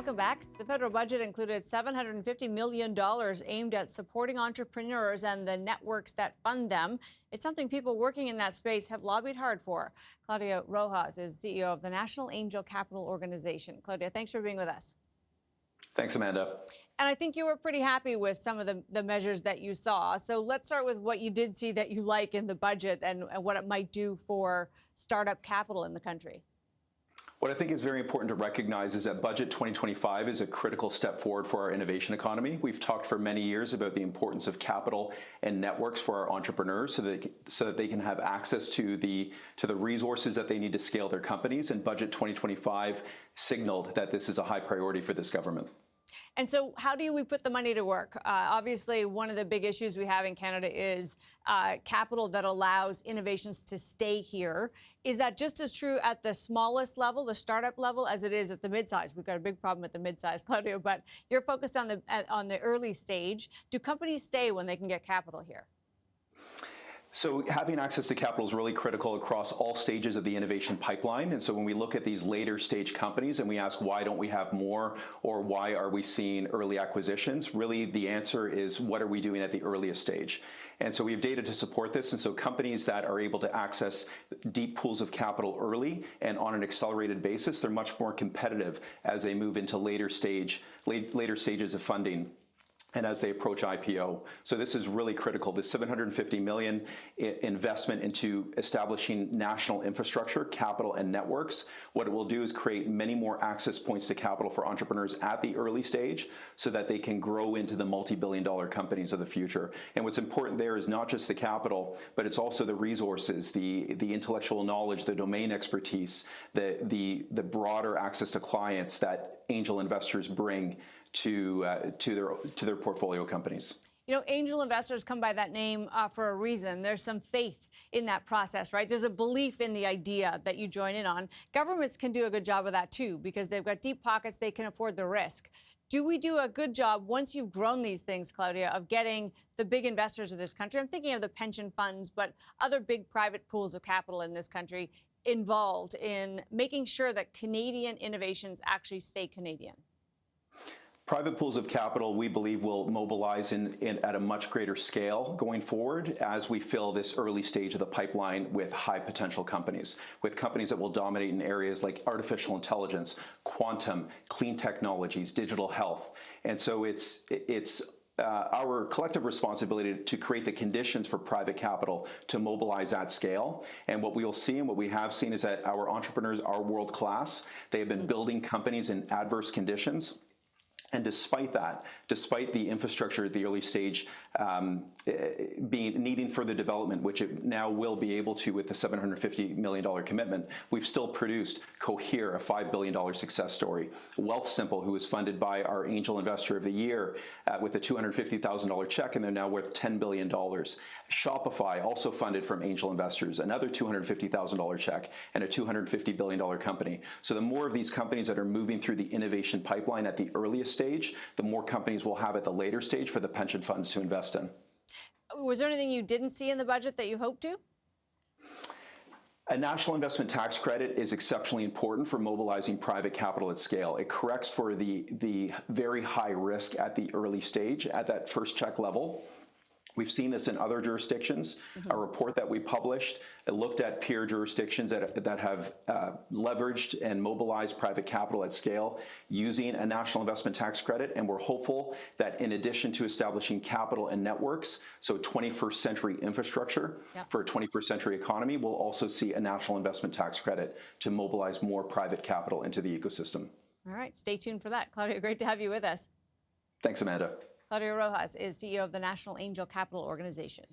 Welcome back. The federal budget included $750 million aimed at supporting entrepreneurs and the networks that fund them. It's something people working in that space have lobbied hard for. Claudio Rojas is CEO of the National Angel Capital Organization. Claudio, thanks for being with us. Thanks, Amanda. And I think you were pretty happy with some of the measures that you saw. So let's start with what you did see that you like in the budget and what it might do for startup capital in the country. What I think is very important to recognize is that Budget 2025 is a critical step forward for our innovation economy. We've talked for many years about the importance of capital and networks for our entrepreneurs so that they can have access to the resources that they need to scale their companies. And Budget 2025 signaled that this is a high priority for this government. And so how do we put the money to work? Obviously, one of the big issues we have in Canada is capital that allows innovations to stay here. Is that just as true at the smallest level, the startup level, as it is at the mid-size? We've got a big problem at the mid-size, Claudio, but you're focused on the early stage. Do companies stay when they can get capital here? So having access to capital is really critical across all stages of the innovation pipeline. And so when we look at these later stage companies and we ask why don't we have more or why are we seeing early acquisitions, really the answer is what are we doing at the earliest stage? And so we have data to support this. And so companies that are able to access deep pools of capital early and on an accelerated basis, they're much more competitive as they move into later stages of funding and as they approach IPO. So this is really critical. This $750 million investment into establishing national infrastructure, capital, and networks. What it will do is create many more access points to capital for entrepreneurs at the early stage so that they can grow into the multi-billion-dollar companies of the future. And what's important there is not just the capital, but it's also the resources, the intellectual knowledge, the domain expertise, the broader access to clients that angel investors bring to their portfolio companies. You know, angel investors come by that name for a reason. There's some faith in that process, right? There's a belief in the idea that you join in on. Governments can do a good job of that, too, because they've got deep pockets. They can afford the risk. Do we do a good job, once you've grown these things, Claudia, of getting the big investors of this country? I'm thinking of the pension funds, but other big private pools of capital in this country involved in making sure that Canadian innovations actually stay Canadian. Private pools of capital, we believe, will mobilize at a much greater scale going forward as we fill this early stage of the pipeline with high potential companies, with companies that will dominate in areas like artificial intelligence, quantum, clean technologies, digital health. And so it's our collective responsibility to create the conditions for private capital to mobilize at scale. And what we will see and what we have seen is that our entrepreneurs are world class. They have been building companies in adverse conditions. And despite that, despite the infrastructure at the early stage needing further development, which it now will be able to with the $750 million commitment, we've still produced Cohere, a $5 billion success story. Wealthsimple, who was funded by our Angel Investor of the Year with a $250,000 check, and they're now worth $10 billion. Shopify, also funded from angel investors, another $250,000 check, and a $250 billion company. So the more of these companies that are moving through the innovation pipeline at the earliest stage, the more companies we'll have at the later stage for the pension funds to invest in. Was there anything you didn't see in the budget that you hoped to? A national investment tax credit is exceptionally important for mobilizing private capital at scale. It corrects for the very high risk at the early stage, at that first check level. We've seen this in other jurisdictions. A report that we published looked at peer jurisdictions that have leveraged and mobilized private capital at scale using a national investment tax credit. And we're hopeful that in addition to establishing capital and networks, so 21st century infrastructure for a 21st century economy, we'll also see a national investment tax credit to mobilize more private capital into the ecosystem. All right, stay tuned for that. Claudio, great to have you with us. Thanks, Amanda. Claudio Rojas is CEO of the National Angel Capital Organization.